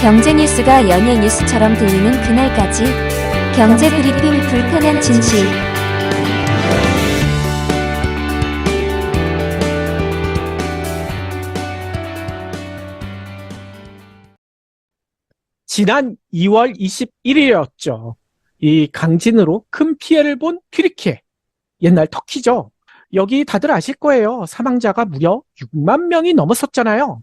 경제 뉴스가 연예 뉴스처럼 들리는 그날까지 경제 브리핑 불편한 진실. 지난 2월 21일이었죠. 이 강진으로 큰 피해를 본 튀르키예. 옛날 터키죠. 여기 다들 아실 거예요. 사망자가 무려 6만 명이 넘었었잖아요.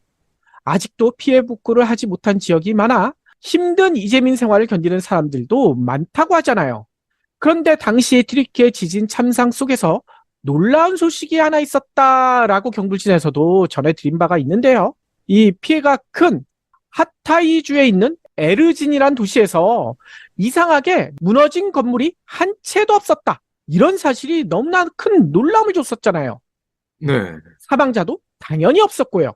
아직도 피해 복구를 하지 못한 지역이 많아 힘든 이재민 생활을 견디는 사람들도 많다고 하잖아요. 그런데 당시 튀르키예 지진 참상 속에서 놀라운 소식이 하나 있었다라고 경불진에서도 전해드린 바가 있는데요. 이 피해가 큰 하타이주에 있는 에르진이란 도시에서 이상하게 무너진 건물이 한 채도 없었다. 이런 사실이 너무나 큰 놀라움을 줬었잖아요. 네. 사망자도 당연히 없었고요.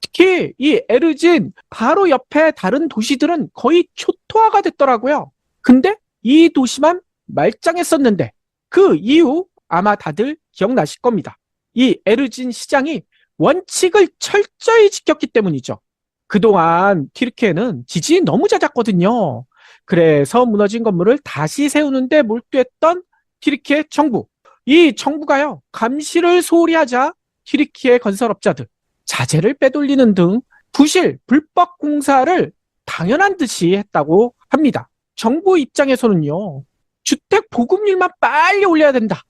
특히 이 에르진 바로 옆에 다른 도시들은 거의 초토화가 됐더라고요. 근데 이 도시만 말짱했었는데 그 이유 아마 다들 기억나실 겁니다. 이 에르진 시장이 원칙을 철저히 지켰기 때문이죠. 그동안 튀르키예는 지진이 너무 잦았거든요. 그래서 무너진 건물을 다시 세우는데 몰두했던 튀르키예 정부. 이 정부가요, 감시를 소홀히 하자 튀르키예 건설업자들 자재를 빼돌리는 등 부실, 불법 공사를 당연한 듯이 했다고 합니다. 정부 입장에서는요, 주택 보급률만 빨리 올려야 된다.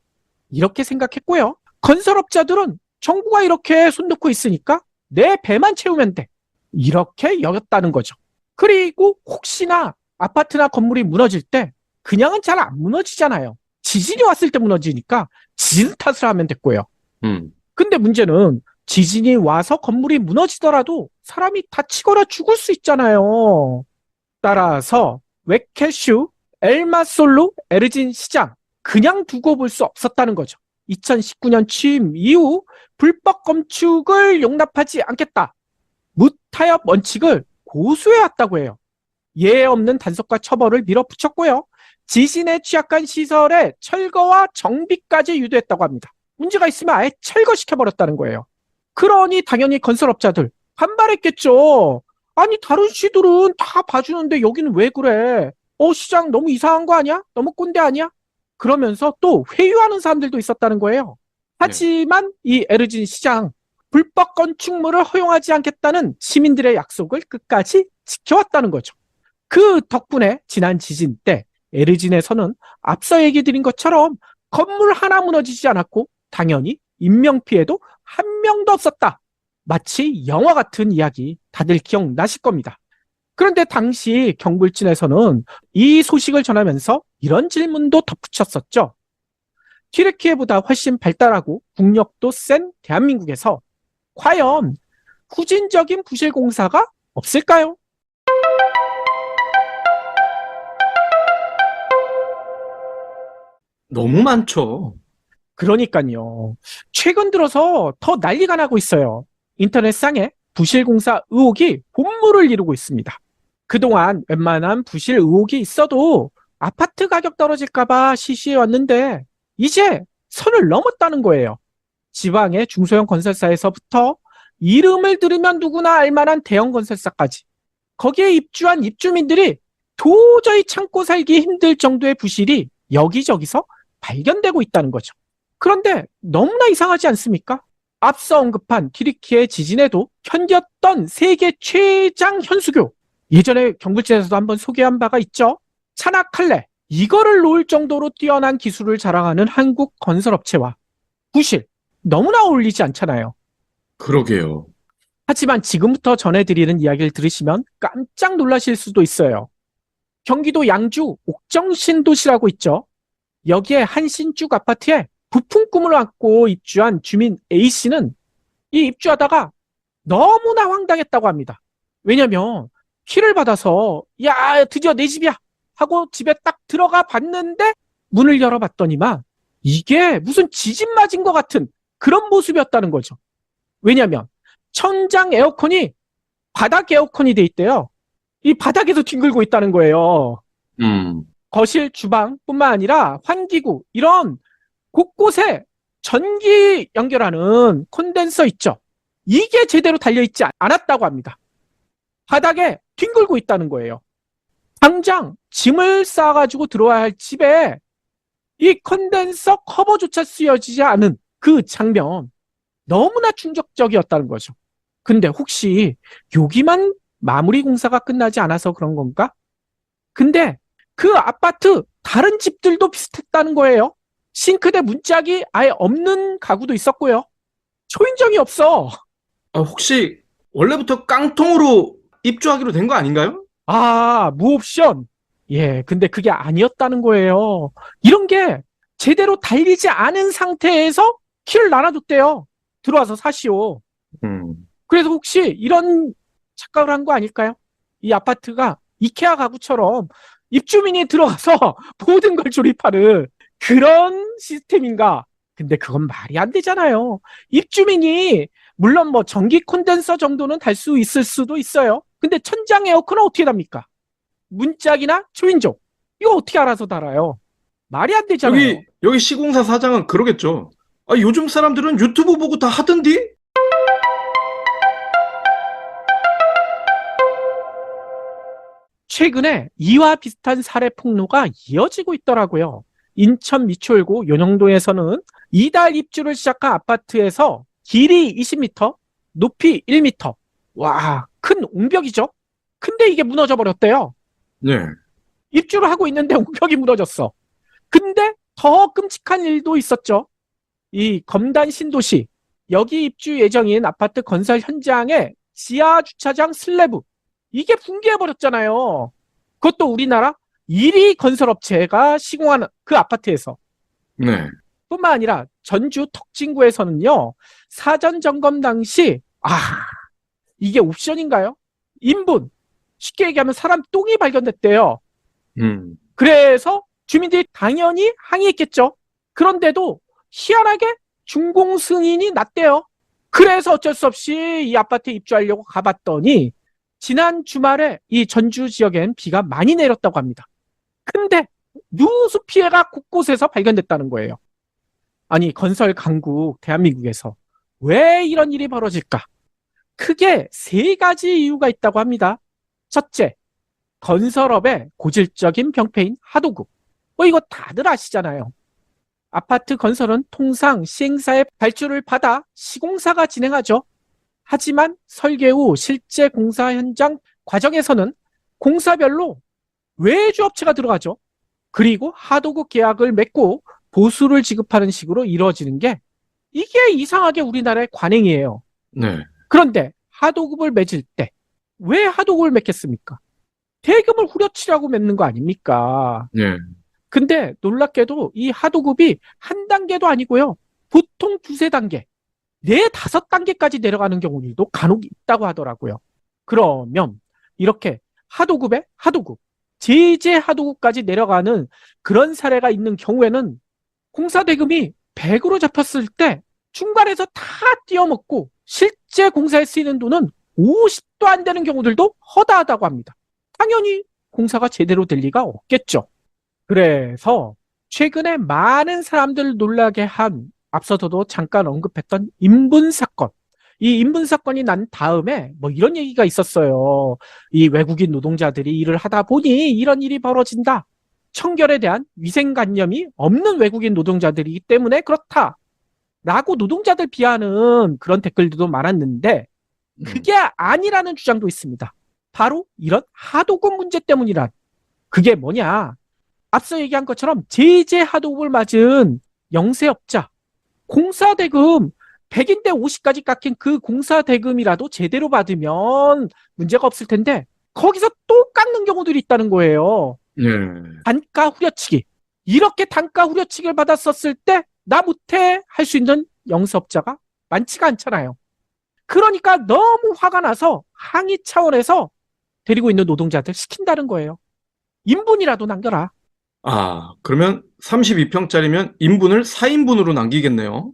이렇게 생각했고요. 건설업자들은 정부가 이렇게 손 놓고 있으니까 내 배만 채우면 돼. 이렇게 여겼다는 거죠. 그리고 혹시나 아파트나 건물이 무너질 때 그냥은 잘 안 무너지잖아요. 지진이 왔을 때 무너지니까 지진 탓을 하면 됐고요. 근데 문제는 지진이 와서 건물이 무너지더라도 사람이 다치거나 죽을 수 있잖아요. 따라서 웨케슈 엘마솔루 에르진 시장 그냥 두고 볼 수 없었다는 거죠. 2019년 취임 이후 불법 건축을 용납하지 않겠다. 무타협 원칙을 고수해왔다고 해요. 예외 없는 단속과 처벌을 밀어붙였고요. 지진에 취약한 시설의 철거와 정비까지 유도했다고 합니다. 문제가 있으면 아예 철거시켜버렸다는 거예요. 그러니 당연히 건설업자들 반발했겠죠. 아니 다른 시들은 다 봐주는데 여기는 왜 그래? 시장 너무 이상한 거 아니야? 너무 꼰대 아니야? 그러면서 또 회유하는 사람들도 있었다는 거예요. 하지만 이 에르진 시장 불법 건축물을 허용하지 않겠다는 시민들의 약속을 끝까지 지켜왔다는 거죠. 그 덕분에 지난 지진 때 에르진에서는 앞서 얘기 드린 것처럼 건물 하나 무너지지 않았고 당연히 인명피해도 한 명도 없었다. 마치 영화 같은 이야기 다들 기억나실 겁니다. 그런데 당시 경불진에서는 이 소식을 전하면서 이런 질문도 덧붙였었죠. 튀르키예보다 훨씬 발달하고 국력도 센 대한민국에서 과연 후진적인 부실 공사가 없을까요? 너무 많죠. 그러니까요. 최근 들어서 더 난리가 나고 있어요. 인터넷상에 부실 공사 의혹이 본물을 이루고 있습니다. 그동안 웬만한 부실 의혹이 있어도 아파트 가격 떨어질까봐 시시해왔는데 이제 선을 넘었다는 거예요. 지방의 중소형 건설사에서부터 이름을 들으면 누구나 알만한 대형 건설사까지 거기에 입주한 입주민들이 도저히 참고 살기 힘들 정도의 부실이 여기저기서 발견되고 있다는 거죠. 그런데 너무나 이상하지 않습니까? 앞서 언급한 튀르키예 지진에도 견뎠던 세계 최장 현수교, 예전에 경불진에서도 한번 소개한 바가 있죠. 차나칼레, 이거를 놓을 정도로 뛰어난 기술을 자랑하는 한국 건설업체와 부실, 너무나 어울리지 않잖아요. 그러게요. 하지만 지금부터 전해드리는 이야기를 들으시면 깜짝 놀라실 수도 있어요. 경기도 양주 옥정신도시라고 있죠. 여기에 한 신축 아파트에 부푼 꿈을 안고 입주한 주민 A씨는 이 입주하다가 너무나 황당했다고 합니다. 왜냐면 키를 받아서 야 드디어 내 집이야 하고 집에 딱 들어가 봤는데 문을 열어봤더니만 이게 무슨 지진 맞은 것 같은 그런 모습이었다는 거죠. 왜냐면 천장 에어컨이 바닥 에어컨이 돼 있대요. 이 바닥에서 뒹굴고 있다는 거예요. 거실, 주방뿐만 아니라 환기구 이런 곳곳에 전기 연결하는 콘덴서 있죠. 이게 제대로 달려있지 않았다고 합니다. 바닥에 뒹굴고 있다는 거예요. 당장 짐을 싸가지고 들어와야 할 집에 이 컨덴서 커버조차 쓰여지지 않은 그 장면, 너무나 충격적이었다는 거죠. 근데 혹시 여기만 마무리 공사가 끝나지 않아서 그런 건가? 근데 그 아파트 다른 집들도 비슷했다는 거예요. 싱크대 문짝이 아예 없는 가구도 있었고요. 초인종이 없어. 혹시 원래부터 깡통으로 입주하기로 된 거 아닌가요? 아, 무옵션. 예, 근데 그게 아니었다는 거예요. 이런 게 제대로 달리지 않은 상태에서 키를 나눠줬대요. 들어와서 사시오. 음. 그래서 혹시 이런 착각을 한 거 아닐까요? 이 아파트가 이케아 가구처럼 입주민이 들어가서 모든 걸 조립하는 그런 시스템인가? 근데 그건 말이 안 되잖아요. 입주민이 물론 뭐 전기 콘덴서 정도는 달 수 있을 수도 있어요. 근데 천장 에어컨은 어떻게 답니까? 문짝이나 초인종 이거 어떻게 알아서 달아요? 말이 안 되잖아요. 여기 시공사 사장은 그러겠죠. 요즘 사람들은 유튜브 보고 다 하던디? 최근에 이와 비슷한 사례 폭로가 이어지고 있더라고요. 인천 미추홀구 연영도에서는 이달 입주를 시작한 아파트에서 길이 20m, 높이 1m. 와, 큰 옹벽이죠? 근데 이게 무너져 버렸대요. 네. 입주를 하고 있는데 옹벽이 무너졌어. 근데 더 끔찍한 일도 있었죠. 이 검단 신도시, 여기 입주 예정인 아파트 건설 현장에 지하 주차장 슬래브, 이게 붕괴해버렸잖아요. 그것도 우리나라 1위 건설업체가 시공한 그 아파트에서. 네. 뿐만 아니라 전주 덕진구에서는요, 사전 점검 당시, 이게 옵션인가요? 인분, 쉽게 얘기하면 사람 똥이 발견됐대요. 음. 그래서 주민들이 당연히 항의했겠죠. 그런데도 희한하게 준공 승인이 났대요. 그래서 어쩔 수 없이 이 아파트에 입주하려고 가봤더니 지난 주말에 이 전주 지역엔 비가 많이 내렸다고 합니다. 근데 누수 피해가 곳곳에서 발견됐다는 거예요. 아니, 건설 강국 대한민국에서 왜 이런 일이 벌어질까? 크게 세 가지 이유가 있다고 합니다. 첫째, 건설업의 고질적인 병폐인 하도급. 이거 다들 아시잖아요. 아파트 건설은 통상 시행사의 발주를 받아 시공사가 진행하죠. 하지만 설계 후 실제 공사 현장 과정에서는 공사별로 외주업체가 들어가죠. 그리고 하도급 계약을 맺고 보수를 지급하는 식으로 이루어지는 게 이게 이상하게 우리나라의 관행이에요. 네. 그런데 하도급을 맺을 때 왜 하도급을 맺겠습니까? 대금을 후려치라고 맺는 거 아닙니까? 네. 근데 놀랍게도 이 하도급이 한 단계도 아니고요. 보통 두세 단계, 네, 다섯 단계까지 내려가는 경우들도 간혹 있다고 하더라고요. 그러면 이렇게 하도급에 하도급, 제재 하도급까지 내려가는 그런 사례가 있는 경우에는 공사 대금이 100으로 잡혔을 때 중간에서 다 띄어먹고 실제 공사에 쓰이는 돈은 50도 안 되는 경우들도 허다하다고 합니다. 당연히 공사가 제대로 될 리가 없겠죠. 그래서 최근에 많은 사람들을 놀라게 한, 앞서서도 잠깐 언급했던 인분 사건. 이 인분 사건이 난 다음에 뭐 이런 얘기가 있었어요. 이 외국인 노동자들이 일을 하다 보니 이런 일이 벌어진다. 청결에 대한 위생관념이 없는 외국인 노동자들이기 때문에 그렇다. 라고 노동자들 비하하는 그런 댓글들도 많았는데 그게 아니라는 주장도 있습니다. 바로 이런 하도급 문제 때문이란. 그게 뭐냐? 앞서 얘기한 것처럼 제재 하도급을 맞은 영세업자, 공사대금 100인데 50까지 깎인 그 공사대금이라도 제대로 받으면 문제가 없을 텐데 거기서 또 깎는 경우들이 있다는 거예요. 네. 단가 후려치기. 이렇게 단가 후려치기를 받았었을 때 나 못해 할 수 있는 영세업자가 많지가 않잖아요. 그러니까 너무 화가 나서 항의 차원에서 데리고 있는 노동자들 시킨다는 거예요. 인분이라도 남겨라. 그러면 32평짜리면 인분을 4인분으로 남기겠네요.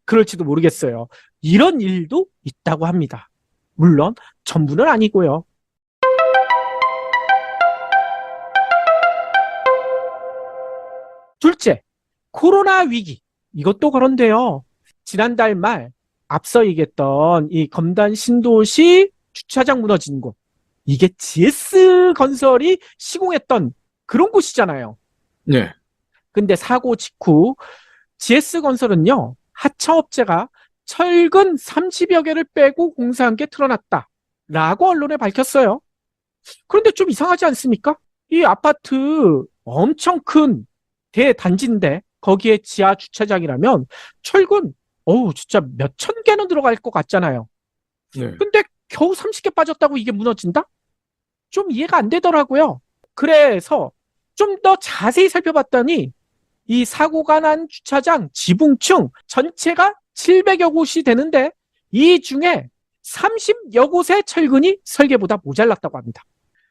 그럴지도 모르겠어요. 이런 일도 있다고 합니다. 물론 전부는 아니고요. 둘째, 코로나 위기. 이것도 그런데요. 지난달 말 앞서 얘기했던 이 검단 신도시 주차장 무너진 곳. 이게 GS 건설이 시공했던 그런 곳이잖아요. 네. 근데 사고 직후 GS 건설은요, 하청업체가 철근 30여 개를 빼고 공사한 게 드러났다. 라고 언론에 밝혔어요. 그런데 좀 이상하지 않습니까? 이 아파트 엄청 큰 대단지인데 거기에 지하 주차장이라면 철근, 진짜 몇천 개는 들어갈 것 같잖아요. 네. 근데 겨우 30개 빠졌다고 이게 무너진다? 좀 이해가 안 되더라고요. 그래서 좀 더 자세히 살펴봤더니 이 사고가 난 주차장 지붕층 전체가 700여 곳이 되는데 이 중에 30여 곳의 철근이 설계보다 모자랐다고 합니다.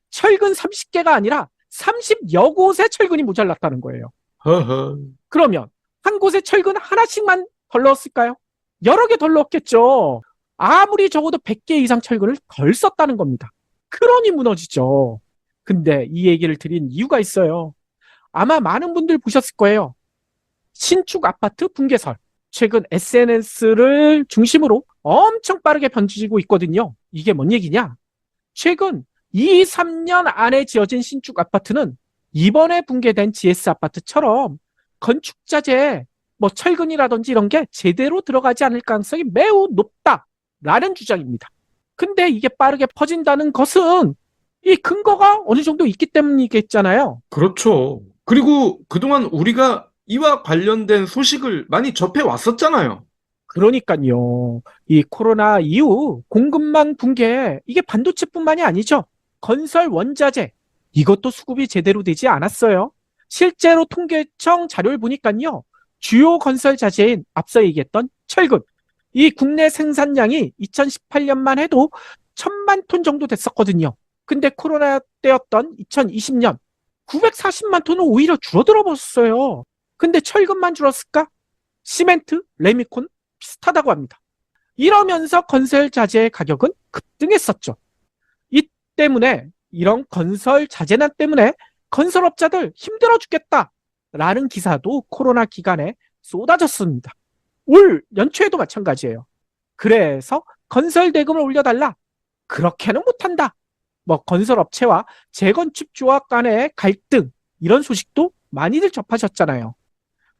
철근 30개가 아니라 30여 곳의 철근이 모자랐다는 거예요. 허허. 그러면 한 곳에 철근 하나씩만 덜 넣었을까요? 여러 개 덜 넣었겠죠. 아무리 적어도 100개 이상 철근을 덜 썼다는 겁니다. 그러니 무너지죠. 근데 이 얘기를 드린 이유가 있어요. 아마 많은 분들 보셨을 거예요. 신축 아파트 붕괴설. 최근 SNS를 중심으로 엄청 빠르게 번지고 있거든요. 이게 뭔 얘기냐? 최근 2, 3년 안에 지어진 신축 아파트는 이번에 붕괴된 GS 아파트처럼 건축자재, 철근이라든지 이런 게 제대로 들어가지 않을 가능성이 매우 높다라는 주장입니다. 근데 이게 빠르게 퍼진다는 것은 이 근거가 어느 정도 있기 때문이겠잖아요. 그렇죠. 그리고 그동안 우리가 이와 관련된 소식을 많이 접해 왔었잖아요. 그러니까요. 이 코로나 이후 공급망 붕괴, 이게 반도체뿐만이 아니죠. 건설 원자재, 이것도 수급이 제대로 되지 않았어요. 실제로 통계청 자료를 보니까요. 주요 건설 자재인 앞서 얘기했던 철근, 이 국내 생산량이 2018년만 해도 1000만 톤 정도 됐었거든요. 근데 코로나 때였던 2020년 940만 톤은 오히려 줄어들어 버렸어요. 근데 철근만 줄었을까? 시멘트, 레미콘 비슷하다고 합니다. 이러면서 건설 자재의 가격은 급등했었죠. 이 때문에 이런 건설 자재난 때문에 건설업자들 힘들어 죽겠다라는 기사도 코로나 기간에 쏟아졌습니다. 올 연초에도 마찬가지예요. 그래서 건설 대금을 올려달라. 그렇게는 못한다. 건설업체와 재건축조합 간의 갈등, 이런 소식도 많이들 접하셨잖아요.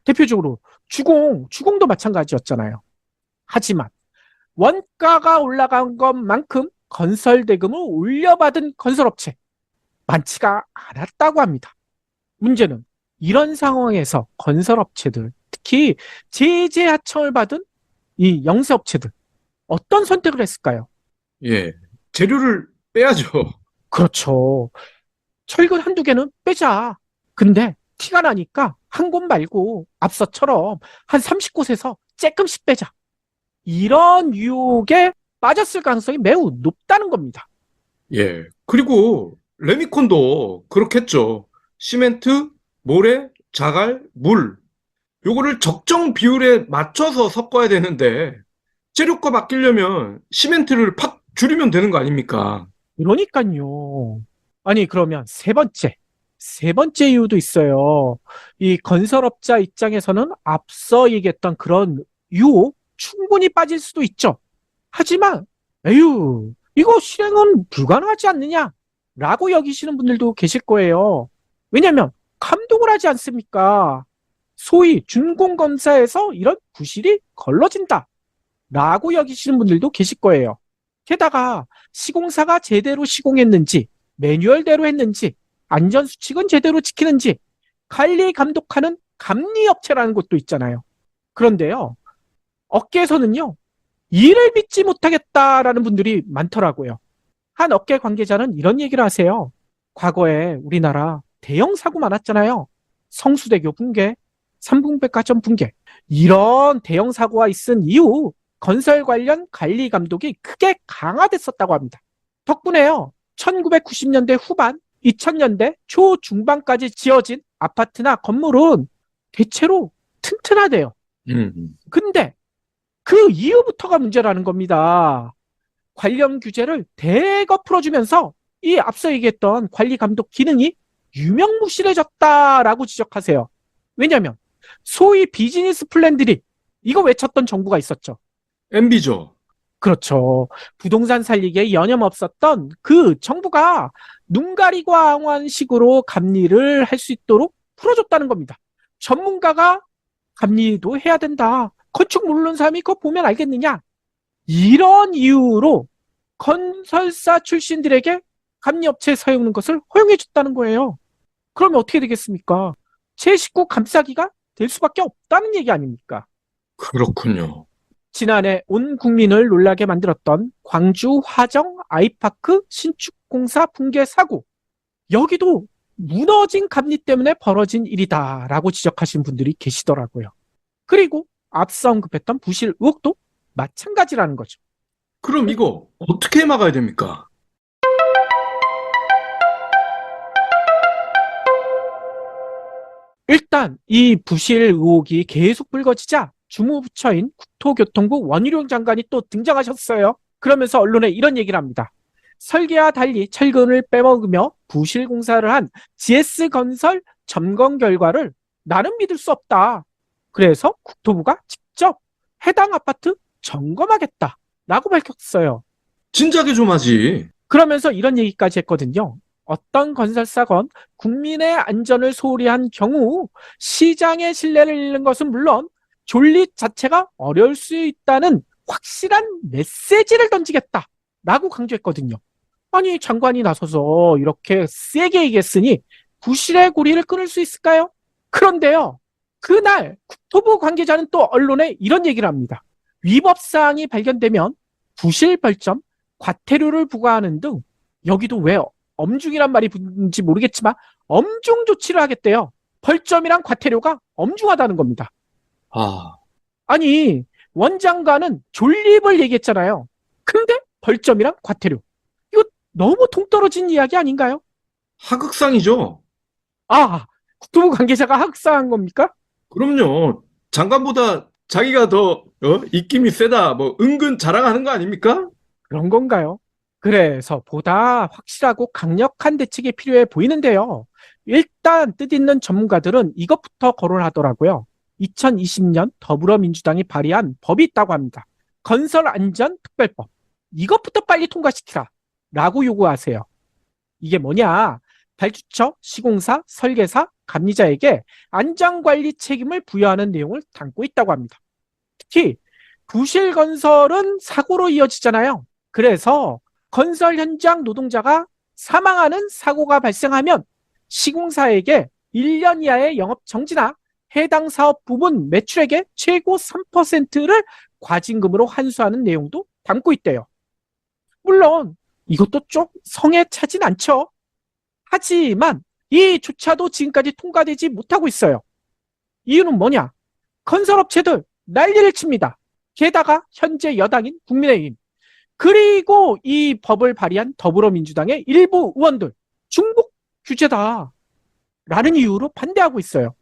대표적으로 주공도 마찬가지였잖아요. 하지만 원가가 올라간 것만큼 건설 대금을 올려받은 건설업체 많지가 않았다고 합니다. 문제는 이런 상황에서 건설업체들, 특히 제재 하청을 받은 이 영세업체들 어떤 선택을 했을까요? 예. 재료를 빼야죠. 그렇죠. 철근 한두 개는 빼자. 근데 티가 나니까 한 곳 말고 앞서처럼 한 30곳에서 조금씩 빼자. 이런 유혹에 빠졌을 가능성이 매우 높다는 겁니다. 예. 그리고 레미콘도 그렇겠죠. 시멘트, 모래, 자갈, 물. 요거를 적정 비율에 맞춰서 섞어야 되는데 재료값 아끼려면 시멘트를 팍 줄이면 되는 거 아닙니까? 그러니까요. 아니, 그러면 세 번째 이유도 있어요. 이 건설업자 입장에서는 앞서 얘기했던 그런 유혹 충분히 빠질 수도 있죠. 하지만, 에휴, 이거 실행은 불가능하지 않느냐? 라고 여기시는 분들도 계실 거예요. 왜냐면, 감독을 하지 않습니까? 소위 준공검사에서 이런 부실이 걸러진다. 라고 여기시는 분들도 계실 거예요. 게다가 시공사가 제대로 시공했는지, 매뉴얼대로 했는지, 안전수칙은 제대로 지키는지 관리 감독하는 감리업체라는 것도 있잖아요. 그런데요, 업계에서는요, 일을 믿지 못하겠다라는 분들이 많더라고요. 한 업계 관계자는 이런 얘기를 하세요. 과거에 우리나라 대형 사고 많았잖아요. 성수대교 붕괴, 삼풍백화점 붕괴. 이런 대형 사고가 있은 이후 건설 관련 관리 감독이 크게 강화됐었다고 합니다. 덕분에요, 1990년대 후반, 2000년대 초중반까지 지어진 아파트나 건물은 대체로 튼튼하대요. 근데 그 이후부터가 문제라는 겁니다. 관련 규제를 대거 풀어주면서 이 앞서 얘기했던 관리 감독 기능이 유명무실해졌다라고 지적하세요. 왜냐하면 소위 비즈니스 플랜들이 이거 외쳤던 정부가 있었죠. MB죠. 그렇죠. 부동산 살리기에 여념 없었던 그 정부가 눈 가리고 앙환식으로 감리를 할 수 있도록 풀어줬다는 겁니다. 전문가가 감리도 해야 된다. 건축 모르는 사람이 그거 보면 알겠느냐? 이런 이유로 건설사 출신들에게 감리업체에 사용하는 것을 허용해 줬다는 거예요. 그러면 어떻게 되겠습니까? 제 식구 감싸기가 될 수밖에 없다는 얘기 아닙니까? 그렇군요. 지난해 온 국민을 놀라게 만들었던 광주 화정 아이파크 신축공사 붕괴 사고. 여기도 무너진 감리 때문에 벌어진 일이다라고 지적하신 분들이 계시더라고요. 그리고 앞서 언급했던 부실 의혹도 마찬가지라는 거죠. 그럼 이거 어떻게 막아야 됩니까? 일단 이 부실 의혹이 계속 불거지자 주무부처인 국토교통부 원희룡 장관이 또 등장하셨어요. 그러면서 언론에 이런 얘기를 합니다. 설계와 달리 철근을 빼먹으며 부실 공사를 한 GS건설 점검 결과를 나는 믿을 수 없다. 그래서 국토부가 직접 해당 아파트 점검하겠다라고 밝혔어요. 진작에 좀 하지. 그러면서 이런 얘기까지 했거든요. 어떤 건설사건 국민의 안전을 소홀히 한 경우 시장의 신뢰를 잃는 것은 물론 존립 자체가 어려울 수 있다는 확실한 메시지를 던지겠다라고 강조했거든요. 아니 장관이 나서서 이렇게 세게 얘기했으니 부실의 고리를 끊을 수 있을까요? 그런데요. 그날 국토부 관계자는 또 언론에 이런 얘기를 합니다. 위법사항이 발견되면 부실 벌점, 과태료를 부과하는 등 여기도 왜 엄중이란 말이 붙는지 모르겠지만 엄중 조치를 하겠대요. 벌점이랑 과태료가 엄중하다는 겁니다. 아, 아니 원장관은 존립을 얘기했잖아요. 근데 벌점이랑 과태료. 이거 너무 동떨어진 이야기 아닌가요? 하극상이죠. 아, 국토부 관계자가 학사한 겁니까? 그럼요. 장관보다 자기가 더 입김이 세다. 뭐 은근 자랑하는 거 아닙니까? 그런 건가요? 그래서 보다 확실하고 강력한 대책이 필요해 보이는데요. 일단 뜻있는 전문가들은 이것부터 거론하더라고요. 2020년 더불어민주당이 발의한 법이 있다고 합니다. 건설안전특별법. 이것부터 빨리 통과시키라 라고 요구하세요. 이게 뭐냐? 발주처, 시공사, 설계사, 감리자에게 안전관리 책임을 부여하는 내용을 담고 있다고 합니다. 특히 부실 건설은 사고로 이어지잖아요. 그래서 건설 현장 노동자가 사망하는 사고가 발생하면 시공사에게 1년 이하의 영업 정지나 해당 사업 부분 매출액의 최고 3%를 과징금으로 환수하는 내용도 담고 있대요. 물론 이것도 좀 성에 차진 않죠. 하지만 이조차도 지금까지 통과되지 못하고 있어요. 이유는 뭐냐? 건설업체들 난리를 칩니다. 게다가 현재 여당인 국민의힘 그리고 이 법을 발의한 더불어민주당의 일부 의원들 중복 규제다 라는 이유로 반대하고 있어요.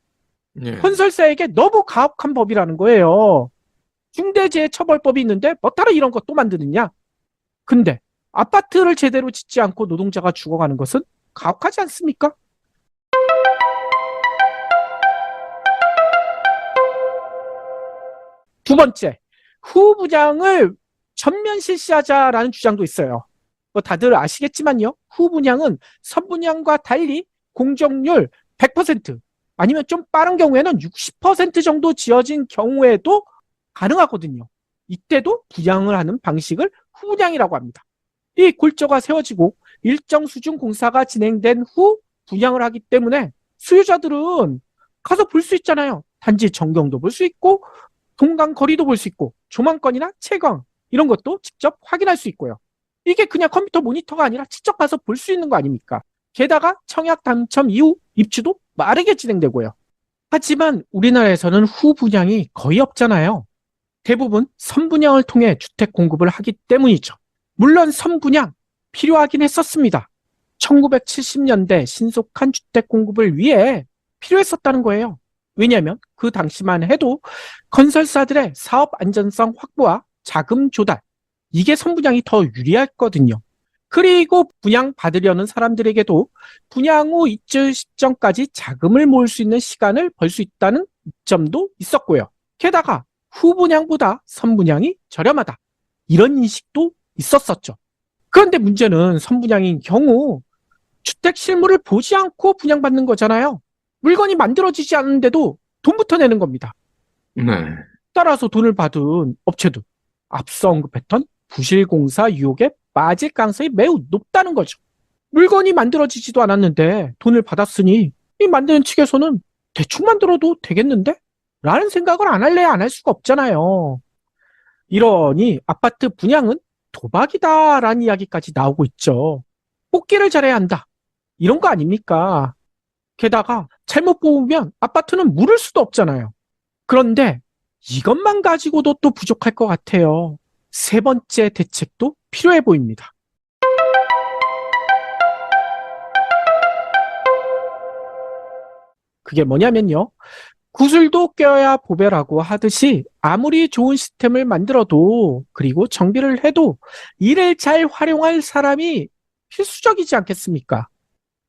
예. 건설사에게 너무 가혹한 법이라는 거예요. 중대재해처벌법이 있는데 뭐 따로 이런 거 또 만드느냐? 근데 아파트를 제대로 짓지 않고 노동자가 죽어가는 것은 가혹하지 않습니까? 두 번째, 후분양을 전면 실시하자라는 주장도 있어요. 뭐 다들 아시겠지만요. 후분양은 선분양과 달리 공정률 100% 아니면 좀 빠른 경우에는 60% 정도 지어진 경우에도 가능하거든요. 이때도 분양을 하는 방식을 후분양이라고 합니다. 이 골조가 세워지고 일정 수준 공사가 진행된 후 분양을 하기 때문에 수요자들은 가서 볼 수 있잖아요. 단지 전경도 볼 수 있고 동강 거리도 볼 수 있고 조망권이나 채광 이런 것도 직접 확인할 수 있고요. 이게 그냥 컴퓨터 모니터가 아니라 직접 가서 볼 수 있는 거 아닙니까? 게다가 청약 당첨 이후 입주도 빠르게 진행되고요. 하지만 우리나라에서는 후분양이 거의 없잖아요. 대부분 선분양을 통해 주택 공급을 하기 때문이죠. 물론 선분양 필요하긴 했었습니다. 1970년대 신속한 주택 공급을 위해 필요했었다는 거예요. 왜냐하면 그 당시만 해도 건설사들의 사업 안전성 확보와 자금 조달, 이게 선분양이 더 유리했거든요. 그리고 분양 받으려는 사람들에게도 분양 후 입주 시점까지 자금을 모을 수 있는 시간을 벌 수 있다는 이점도 있었고요. 게다가 후분양보다 선분양이 저렴하다. 이런 인식도 있었었죠. 그런데 문제는 선분양인 경우 주택 실물을 보지 않고 분양받는 거잖아요. 물건이 만들어지지 않는데도 돈부터 내는 겁니다. 네. 따라서 돈을 받은 업체도 앞서 언급했던 부실공사 유혹에 빠질 가능성이 매우 높다는 거죠. 물건이 만들어지지도 않았는데 돈을 받았으니 이 만드는 측에서는 대충 만들어도 되겠는데? 라는 생각을 안 할래야 안 할 수가 없잖아요. 이러니 아파트 분양은 도박이다라는 이야기까지 나오고 있죠. 뽑기를 잘해야 한다. 이런 거 아닙니까? 게다가 잘못 뽑으면 아파트는 물을 수도 없잖아요. 그런데 이것만 가지고도 또 부족할 것 같아요. 세 번째 대책도 필요해 보입니다. 그게 뭐냐면요. 구슬도 껴야 보배라고 하듯이 아무리 좋은 시스템을 만들어도 그리고 정비를 해도 이를 잘 활용할 사람이 필수적이지 않겠습니까?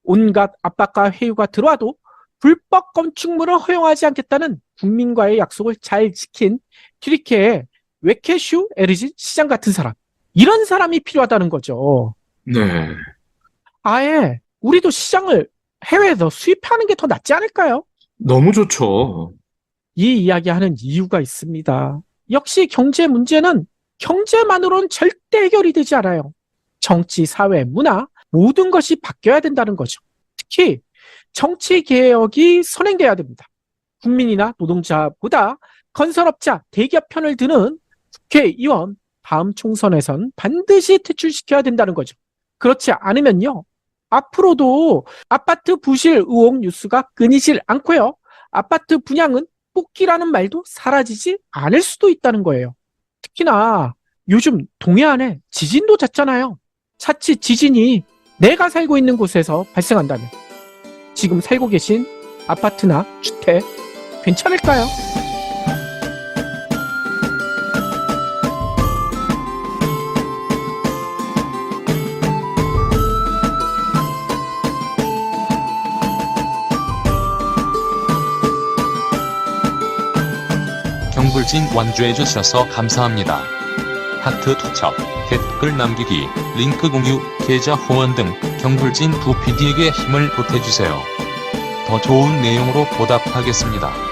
온갖 압박과 회유가 들어와도 불법 건축물을 허용하지 않겠다는 국민과의 약속을 잘 지킨 튀르키예의 웨케슈 에르진 시장 같은 사람. 이런 사람이 필요하다는 거죠. 네. 아예 우리도 시장을 해외에서 수입하는 게 더 낫지 않을까요? 너무 좋죠. 이 이야기하는 이유가 있습니다. 역시 경제 문제는 경제만으로는 절대 해결이 되지 않아요. 정치, 사회, 문화 모든 것이 바뀌어야 된다는 거죠. 특히 정치 개혁이 선행돼야 됩니다. 국민이나 노동자보다 건설업자, 대기업 편을 드는 국회의원 다음 총선에선 반드시 퇴출시켜야 된다는 거죠. 그렇지 않으면요. 앞으로도 아파트 부실 의혹 뉴스가 끊이질 않고요. 아파트 분양은 뽑기라는 말도 사라지지 않을 수도 있다는 거예요. 특히나 요즘 동해안에 지진도 잦잖아요. 자칫 지진이 내가 살고 있는 곳에서 발생한다면 지금 살고 계신 아파트나 주택 괜찮을까요? 경불진 완주해 주셔서 감사합니다. 하트 투척, 댓글 남기기, 링크 공유, 계좌 후원 등 경불진 2PD에게 힘을 보태주세요. 더 좋은 내용으로 보답하겠습니다.